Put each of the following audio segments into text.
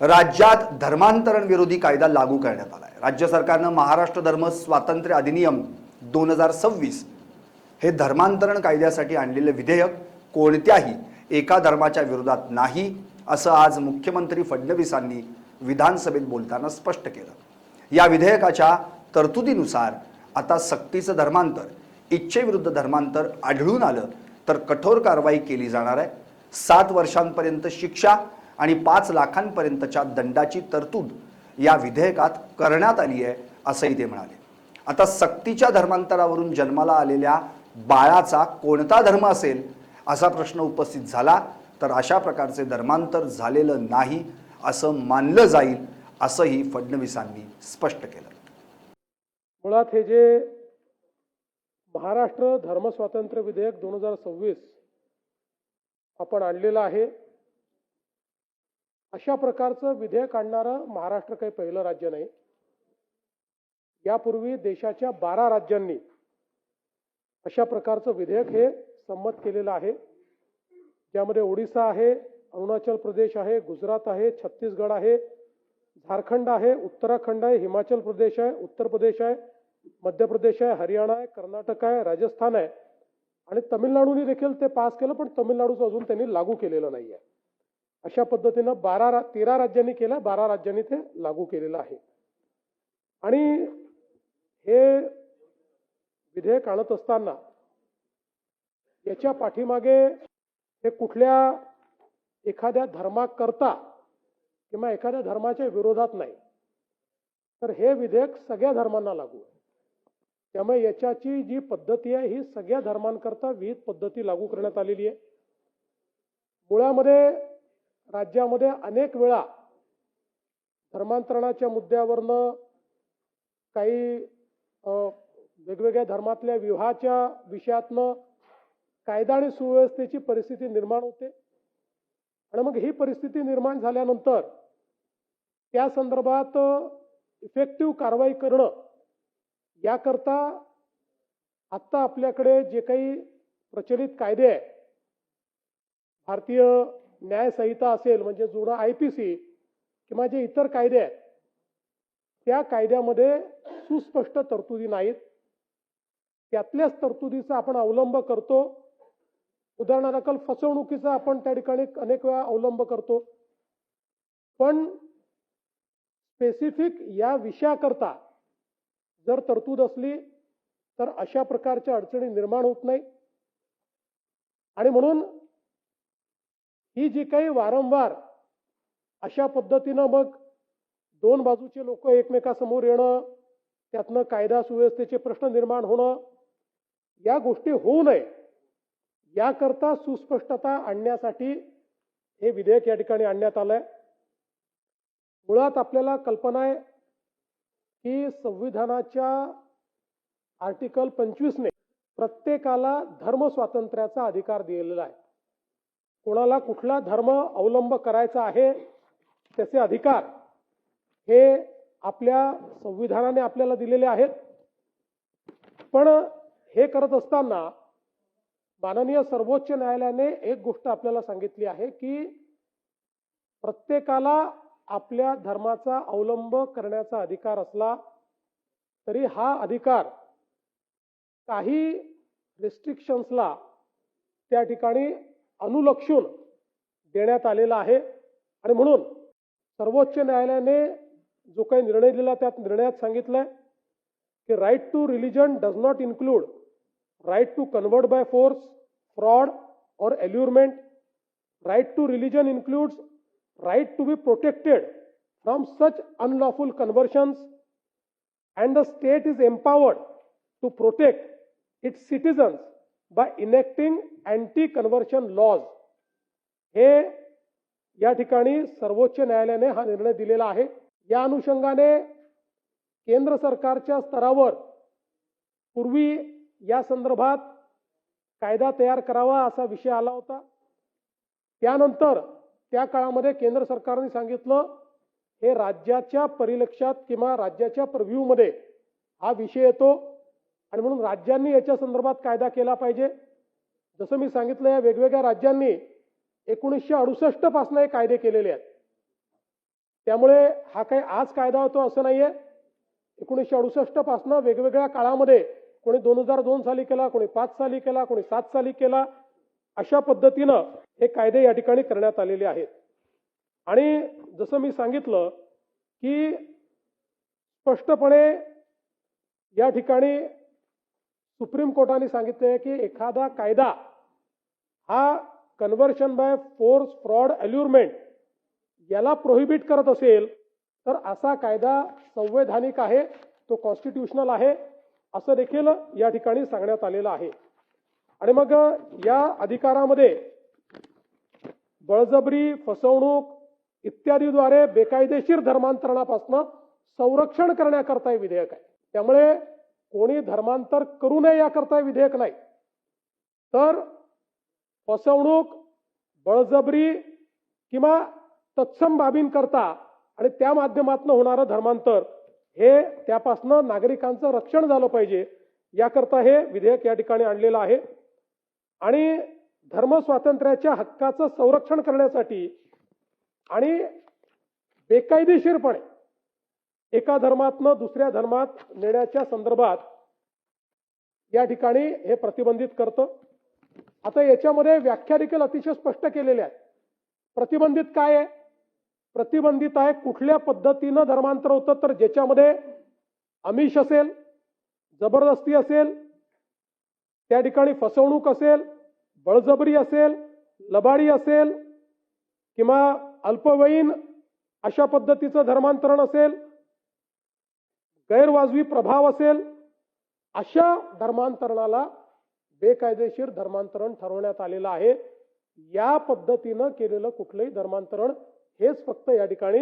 राज्यात धर्मांतरण विरोधी कायदा लागू करण्यात आला आहे। राज्य सरकारनं महाराष्ट्र धर्म स्वातंत्र्य अधिनियम 2026 हे धर्मांतरण कायद्यासाठी आणलेले विधेयक कोणत्याही एका धर्माच्या विरोधात नाही, असं आज मुख्यमंत्री फडणवीसांनी विधानसभेत बोलताना स्पष्ट केलं। या विधेयकाच्या तरतुदीनुसार आता सक्तीचं धर्मांतर, इच्छेविरुद्ध धर्मांतर आढळून आलं तर कठोर कारवाई केली जाणार आहे। 7 वर्षांपर्यंत शिक्षा आणि 5 लाखांपर्यंतच्या दंडाची तरतूद या विधेयकात करण्यात आली आहे, असंही ते म्हणाले। आता सक्तीच्या धर्मांतरावरून जन्माला आलेल्या बाळाचा कोणता धर्म असेल असा प्रश्न उपस्थित झाला तर अशा प्रकारचे धर्मांतर झालेलं नाही असं मानलं जाईल, असंही फडणवीसांनी स्पष्ट केलं। मुळात हे जे महाराष्ट्र धर्म स्वातंत्र्य विधेयक 2026 आपण आणलेलं आहे, अशा प्रकारचं विधेयक आणणारं महाराष्ट्र काही पहिलं राज्य नाही। यापूर्वी देशाच्या 12 राज्यांनी अशा प्रकारचं विधेयक हे संमत केलेलं आहे, ज्यामध्ये ओडिशा आहे, अरुणाचल प्रदेश आहे, गुजरात आहे, छत्तीसगड आहे, झारखंड आहे, उत्तराखंड आहे, हिमाचल प्रदेश आहे, उत्तर प्रदेश आहे, मध्य प्रदेश आहे, हरियाणा आहे, कर्नाटक आहे, राजस्थान आहे आणि तमिळनाडूने देखील ते पास केलं, पण तमिळनाडूचं अजून त्यांनी लागू केलेलं नाही आहे। अशा पद्धतीनं 13 राज्यांनी केलं, 12 राज्यांनी ते लागू केलेलं आहे। आणि हे विधेयक आणत असताना याच्या पाठीमागे हे कुठल्या एखाद्या धर्माकरता किंवा एखाद्या धर्माच्या विरोधात नाही, तर हे विधेयक सगळ्या धर्मांना लागू आहे। त्यामुळे याच्याची जी पद्धती आहे ही सगळ्या धर्मांकरता विविध पद्धती लागू करण्यात आलेली आहे। मुळामध्ये राज्यामध्ये अनेक वेळा धर्मांतरणाच्या मुद्द्यावरनं काही वेगवेगळ्या धर्मातल्या विवाहाच्या विषयातनं कायदा आणि सुव्यवस्थेची परिस्थिती निर्माण होते आणि मग ही परिस्थिती निर्माण झाल्यानंतर त्या संदर्भात इफेक्टिव्ह कारवाई करणं याकरता आत्ता आपल्याकडे जे काही प्रचलित कायदे आहे, भारतीय न्याय संहिता असेल म्हणजे जुना IPC किंवा जे इतर कायदे आहेत, त्या कायद्यामध्ये सुस्पष्ट तरतुदी नाहीत। त्यातल्याच तरतुदीचा आपण अवलंब करतो। उदाहरणादाखल फसवणुकीचा आपण त्या ठिकाणी अनेक वेळा अवलंब करतो, पण स्पेसिफिक या विषयाकरता जर तरतूद असली तर अशा प्रकारच्या अडचणी निर्माण होत नाही। आणि म्हणून ही जी काही वारंवार अशा पद्धतीनं मग दोन बाजूचे लोक एकमेकासमोर येणं, त्यातनं कायदा सुव्यवस्थेचे प्रश्न निर्माण होणं, या गोष्टी होऊ नये याकरता सुस्पष्टता आणण्यासाठी हे विधेयक या ठिकाणी आणण्यात आलंय। मुळात आपल्याला कल्पना आहे की संविधानाच्या आर्टिकल 25 ने प्रत्येकाला धर्म स्वातंत्र्याचा अधिकार दिलेला आहे। कोणाला कुठला धर्म अवलंब करायचा आहे त्याचे अधिकार हे आपल्या संविधानाने आपल्याला दिलेले आहेत। पण हे करत असताना माननीय सर्वोच्च न्यायालयाने एक गोष्ट आपल्याला सांगितली आहे की प्रत्येकाला आपल्या धर्माचा अवलंब करण्याचा अधिकार असला तरी हा अधिकार काही रिस्ट्रिक्शन्सला त्या ठिकाणी अनुलक्षून देण्यात आलेला आहे। आणि म्हणून सर्वोच्च न्यायालयाने जो काही निर्णय दिला त्यात निर्णयात सांगितलंय की right to religion does not include right to convert by force, fraud or allurement. Right to religion includes right to be protected from such unlawful conversions, and the state is empowered to protect its citizens by enacting anti-conversion laws. हे या ठिकाणी सर्वोच्च न्यायालयाने हा निर्णय दिलेला आहे। या अनुषंगाने केंद्र सरकारच्या स्तरावर पूर्वी या संदर्भात कायदा तयार करावा असा विषय आला होता। त्यानंतर त्या काळामध्ये केंद्र सरकारने सांगितलं हे राज्याच्या परिलक्षात किंवा राज्याच्या प्रिव्ह्यू मध्ये हा विषय येतो आणि म्हणून राज्यांनी याच्या संदर्भात कायदा केला पाहिजे। जसं मी सांगितलं या वेगवेगळ्या राज्यांनी 1968 पासून हे कायदे केलेले आहेत। त्यामुळे हा काही आज कायदा होतो असं नाहीये. 1968 पासनं वेगवेगळ्या काळामध्ये कोणी 2002 साली केला, कोणी 5 साली केला, कोणी 7 साली केला, अशा पद्धतीनं हे कायदे या ठिकाणी करण्यात आलेले आहेत. आणि जसं मी सांगितलं की स्पष्टपणे या ठिकाणी सुप्रीम कोर्टाने सांगितले की एखादा कायदा हा कन्व्हर्शन बाय फोर्स, फ्रॉड, अल्युरमेंट याला प्रोहिबिट करत असेल तर असा कायदा संवैधानिक आहे, तो कॉन्स्टिट्यूशनल आहे असं देखील या ठिकाणी सांगण्यात आलेलं आहे. आणि मग या अधिकारामध्ये बळजबरी, फसवणूक इत्यादीद्वारे बेकायदेशीर धर्मांतरणापासून संरक्षण करण्याकरता हे विधेयक आहे. त्यामुळे कोणी धर्मांतर करू नये याकरता हे विधेयक नाही, तर फसवणूक, बळजबरी किंवा तत्सम बाबींकरता आणि त्या माध्यमातून होणारं धर्मांतर हे त्यापासून नागरिकांचं रक्षण झालं पाहिजे याकरता हे विधेयक या ठिकाणी आणलेलं आहे. आणि धर्म स्वातंत्र्याच्या हक्काचं संरक्षण करण्यासाठी आणि बेकायदेशीरपणे एका धर्मातनं दुसऱ्या धर्मात नेण्याच्या संदर्भात या ठिकाणी हे प्रतिबंधित करतं. आता याच्यामध्ये व्याख्या देखील अतिशय स्पष्ट केलेल्या आहेत. प्रतिबंधित काय आहे? प्रतिबंधित आहे कुठल्या पद्धतीनं धर्मांतर होतं, तर ज्याच्यामध्ये आमिष असेल, जबरदस्ती असेल, त्या ठिकाणी फसवणूक असेल, बळजबरी असेल, लबाडी असेल किंवा अल्पवयीन अशा पद्धतीचं धर्मांतरण असेल, गैरवाजवी प्रभाव असेल, अशा धर्मांतरणाला बेकायदेशीर धर्मांतरण ठरवण्यात आलेलं आहे. या पद्धतीनं केलेलं कुठलंही धर्मांतरण हेच फक्त या ठिकाणी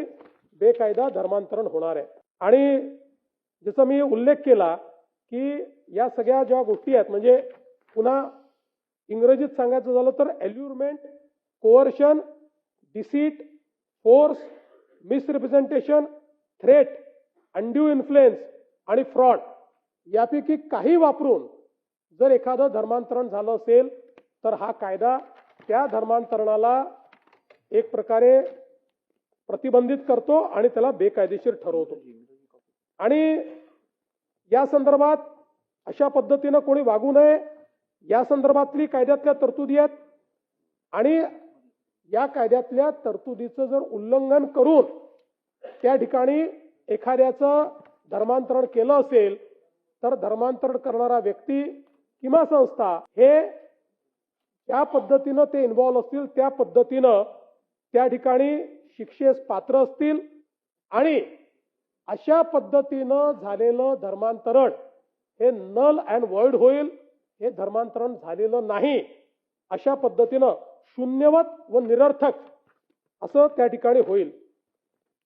बेकायदा धर्मांतरण होणार आहे. आणि जसं मी उल्लेख केला की या सगळ्या ज्या गोष्टी आहेत, म्हणजे पुन्हा इंग्रजीत सांगायचं झालं तर allurement, coercion, deceit, force, misrepresentation, threat, undue influence आणि फ्रॉड यापैकी काही वापरून जर एखादं धर्मांतरण झालं असेल तर हा कायदा त्या धर्मांतरणाला एक प्रकारे प्रतिबंधित करतो आणि त्याला बेकायदेशीर ठरवतो. आणि या संदर्भात अशा पद्धतीनं कोणी वागू नये या संदर्भातली कायद्यातल्या तरतुदी आहेत. आणि या कायद्यातल्या तरतुदीचं जर उल्लंघन करून त्या ठिकाणी एखाद्याचं धर्मांतरण केलं असेल तर धर्मांतरण करणारा व्यक्ती किंवा संस्था हे त्या पद्धतीनं ते इन्व्हॉल्व असतील त्या पद्धतीनं त्या ठिकाणी शिक्षेस पात्र असतील. आणि अशा पद्धतीनं झालेलं धर्मांतरण हे नल अँड व्हॉइड होईल. हे धर्मांतरण झालेलं नाही अशा पद्धतीनं शून्यवत व निरर्थक असं त्या ठिकाणी होईल.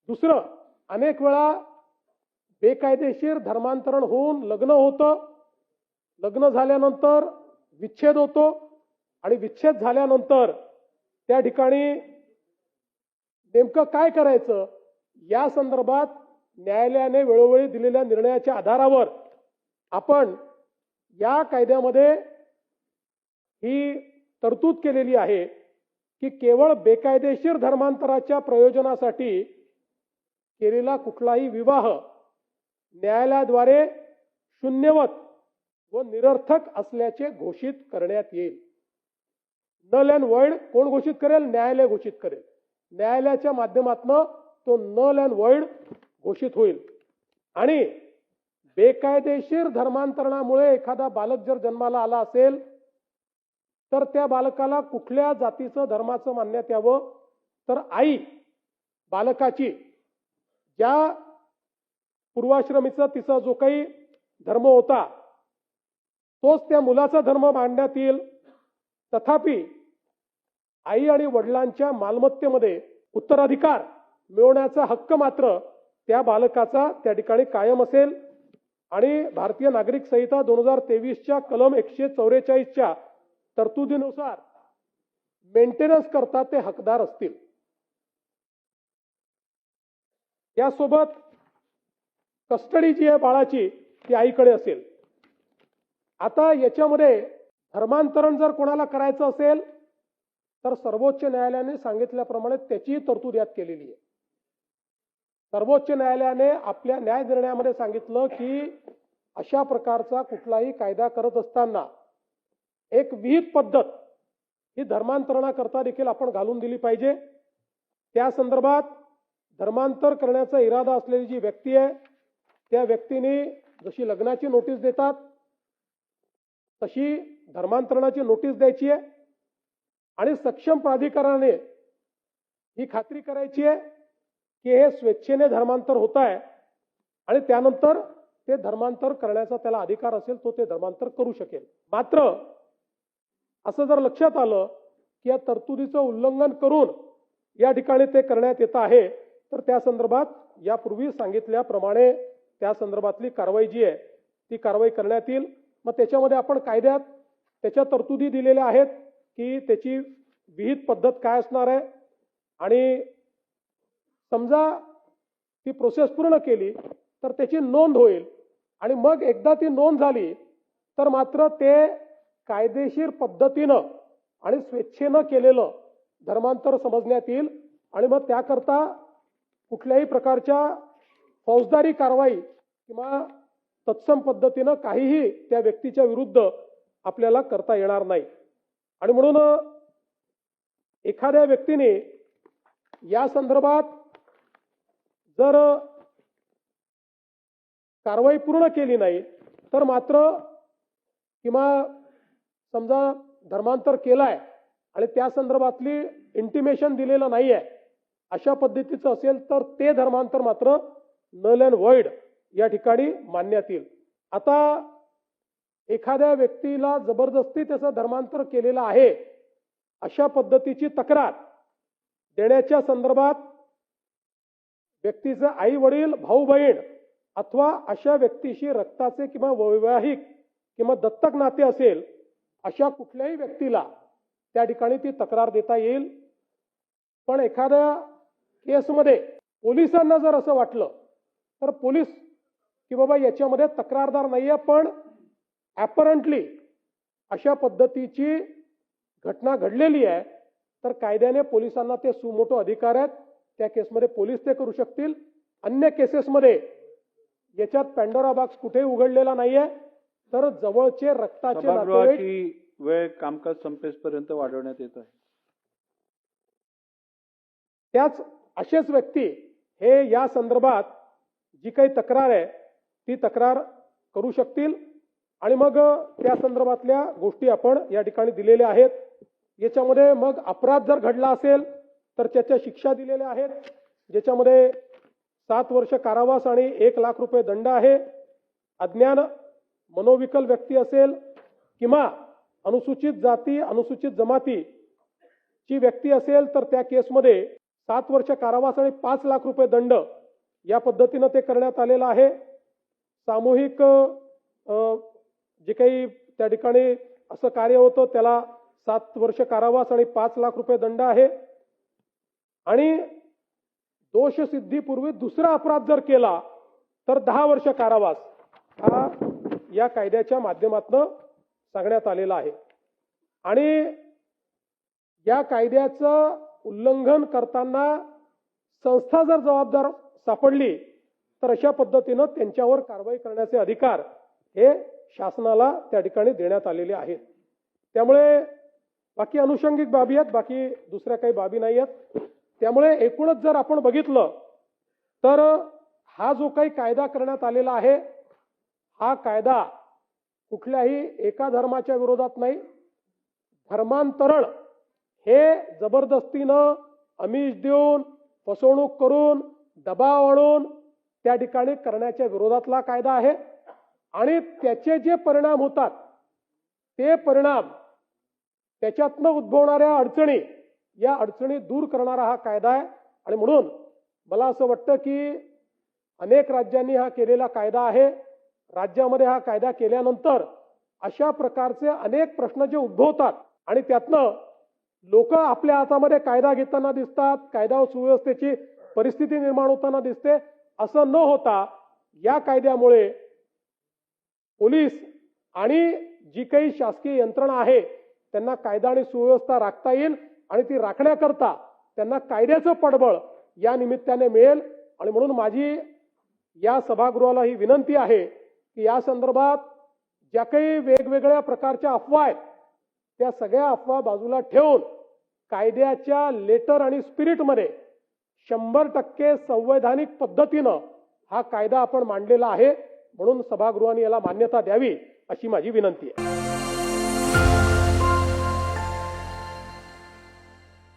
दुसरं, अनेक वेळा बेकायदेशीर धर्मांतरण होऊन लग्न होतं, लग्न झाल्यानंतर विच्छेद होतो आणि विच्छेद झाल्यानंतर त्या ठिकाणी नेमकं काय करायचं या संदर्भात न्यायालयाने वेळोवेळी दिलेल्या निर्णयाच्या आधारावर आपण या कायद्यामध्ये ही तरतूद केलेली आहे की केवळ बेकायदेशीर धर्मांतराच्या प्रयोजनासाठी केलेला कुठलाही विवाह न्यायालयाद्वारे शून्यवत व निरर्थक असल्याचे घोषित करण्यात येईल. नल अँड व्हॉइड कोण घोषित करेल? न्यायालय घोषित करेल. न्यायालयाच्या माध्यमातून तो नल अँड व्हॉइड घोषित होईल. आणि बेकायदेशीर धर्मांतरणामुळे एखादा बालक जर जन्माला आला असेल तर त्या बालकाला कुठल्या जातीचं धर्माचं मानण्यात यावं, तर आई बालकाची ज्या पूर्वाश्रमीचा तिचा जो काही धर्म होता तोच त्या मुलाचा धर्म मानण्यात येईल. तथापि आई आणि वडिलांच्या मालमत्तेमध्ये उत्तराधिकार मिळवण्याचा हक्क मात्र त्या बालकाचा त्या ठिकाणी कायम असेल. आणि भारतीय नागरिक संहिता 2023च्या कलम 144च्या तरतुदीनुसार मेंटेनन्स करता ते हकदार असतील. यासोबत कस्टडी जी आहे बाळाची ती आईकडे असेल. आता याच्यामध्ये धर्मांतरण जर कोणाला करायचं असेल तर सर्वोच्च न्यायालयाने सांगितल्याप्रमाणे त्याची तरतूद यात केलेली आहे. सर्वोच्च न्यायालयाने आपल्या न्याय निर्णयामध्ये सांगितलं की अशा प्रकारचा कुठलाही कायदा करत असताना एक विहित पद्धत ही धर्मांतरणाकरता देखील आपण घालून दिली पाहिजे. त्या संदर्भात धर्मांतर करण्याचा इरादा असलेली जी व्यक्ती आहे त्या व्यक्तीने जशी लग्नाची नोटीस देतात तशी धर्मांतरणाची नोटीस द्यायची आहे आणि सक्षम प्राधिकरणाने ही खात्री करायची आहे की हे स्वेच्छेने धर्मांतर होत आहे आणि त्यानंतर ते धर्मांतर करण्याचा त्याला अधिकार असेल तो ते धर्मांतर करू शकेल. मात्र असं जर लक्षात आलं की या तरतुदीचं उल्लंघन करून या ठिकाणी ते करण्यात येत आहे तर त्या संदर्भात यापूर्वी सांगितल्याप्रमाणे त्या संदर्भातली कारवाई जी आहे ती कारवाई करण्यात येईल. मग त्याच्यामध्ये आपण कायद्यात त्याच्या तरतुदी दिलेल्या आहेत की त्याची विहित पद्धत काय असणार आहे आणि समजा ती प्रोसेस पूर्ण केली तर त्याची नोंद होईल आणि मग एकदा ती नोंद झाली तर मात्र ते कायदेशीर पद्धतीनं आणि स्वेच्छेनं केलेलं धर्मांतर समजण्यात येईल आणि मग त्याकरता कुठल्याही प्रकारच्या फौजदारी कारवाई किंवा तत्सम पद्धतीनं काहीही त्या व्यक्तीच्या विरुद्ध आपल्याला करता येणार नाही. आणि म्हणून एखाद्या व्यक्तीने या संदर्भात जर कारवाई पूर्ण केली नाही तर मात्र किंवा समजा धर्मांतर केलाय आणि त्या संदर्भातली इंटिमेशन दिलेलं नाहीये अशा पद्धतीचं असेल तर ते धर्मांतर मात्र नल अँड व्हॉइड या ठिकाणी मानण्यात येईल. आता एखाद्या व्यक्तीला जबरदस्ती त्याचं धर्मांतर केलेलं आहे अशा पद्धतीची तक्रार देण्याच्या संदर्भात व्यक्तीचे आई वडील भाऊ बहीण अथवा अशा व्यक्तीशी रक्ताचे किंवा वैवाहिक किंवा दत्तक नाते असेल अशा कुठल्याही व्यक्तीला त्या ठिकाणी ती तक्रार देता येईल. पण एखाद्या केसमध्ये पोलिसांना जर असं वाटलं तर पोलीस की बाबा याच्यामध्ये तक्रारदार नाहीये पण ॲपरंटली अशा पद्धतीची घटना घडलेली आहे तर कायद्याने पोलिसांना ते सुमोटो अधिकार आहेत. त्या केसमध्ये पोलीस ते करू शकतील. अन्य केसेसमध्ये याच्यात पॅन्डोरा बॉक्स कुठेही उघडलेला नाहीये तर जवळचे रक्ताचे नातेवाईक सभागृहाची वेळ कामकाज संपेपर्यंत वाढवण्यात येत आहे. त्याच असेच व्यक्ती हे या संदर्भात जी काही तक्रार आहे ती तक्रार करू शकतील आणि मग त्या संदर्भातल्या गोष्टी आपण या ठिकाणी दिलेल्या आहेत. याच्यामध्ये मग अपराध जर घडला असेल तर त्याच्या शिक्षा दिलेल्या आहेत ज्याच्यामध्ये 7 वर्ष कारावास आणि 1 लाख रुपये दंड आहे. अज्ञान मनोविकल व्यक्ती असेल किंवा अनुसूचित जाती अनुसूचित जमातीची व्यक्ती असेल तर त्या केसमध्ये 7 वर्ष कारावास आणि 5 लाख रुपये दंड या पद्धतीनं ते करण्यात आलेलं आहे. सामूहिक जे काही त्या ठिकाणी असं कार्य होतं त्याला 7 वर्ष कारावास आणि 5 लाख रुपये दंड आहे. आणि दोषसिद्धीपूर्वी दुसरा अपराध जर केला तर 10 वर्ष कारावास हा या कायद्याच्या माध्यमातून सांगण्यात आलेला आहे. आणि या कायद्याचं उल्लंघन करताना संस्था जर जबाबदार सापडली तर अशा पद्धतीनं त्यांच्यावर कारवाई करण्याचे अधिकार हे शासनाला त्या ठिकाणी देण्यात आलेले आहेत. त्यामुळे बाकी अनुषंगिक बाबी आहेत, बाकी दुसऱ्या काही बाबी नाही आहेत. त्यामुळे एकूणच जर आपण बघितलं तर हा जो काही कायदा करण्यात आलेला आहे हा कायदा कुठल्याही एका धर्माच्या विरोधात नाही. धर्मांतरण हे जबरदस्तीनं आमिष देऊन फसवणूक करून दबाव आणून त्या ठिकाणी करण्याच्या विरोधातला कायदा आहे आणि त्याचे जे परिणाम होतात ते परिणाम त्याच्यातनं उद्भवणाऱ्या अडचणी या अडचणी दूर करणारा हा कायदा आहे. आणि म्हणून मला असं वाटतं की अनेक राज्यांनी हा केलेला कायदा आहे. राज्यामध्ये हा कायदा केल्यानंतर अशा प्रकारचे अनेक प्रश्न जे उद्भवतात आणि त्यातनं लोक आपल्या हातामध्ये कायदा घेताना दिसतात, कायदा सुव्यवस्थेची परिस्थिती निर्माण होताना दिसते. असं न होता या कायद्यामुळे पोलीस आणि जी काही शासकीय यंत्रणा आहे त्यांना कायदा आणि सुव्यवस्था राखता येईल आणि ती राखण्याकरता त्यांना कायद्याचं पाठबळ या निमित्ताने मिळेल आणि म्हणून माझी या सभागृहाला ही विनंती आहे की या संदर्भात ज्या काही वेगवेगळ्या प्रकारच्या अफवा आहेत त्या सगळ्या अफवा बाजूला ठेवून कायद्याच्या लेटर आणि स्पिरिटमध्ये 100% संवैधानिक पद्धतीनं हा कायदा आपण मांडलेला आहे, म्हणून सभागृहाने याला मान्यता द्यावी अशी माझी विनंती आहे.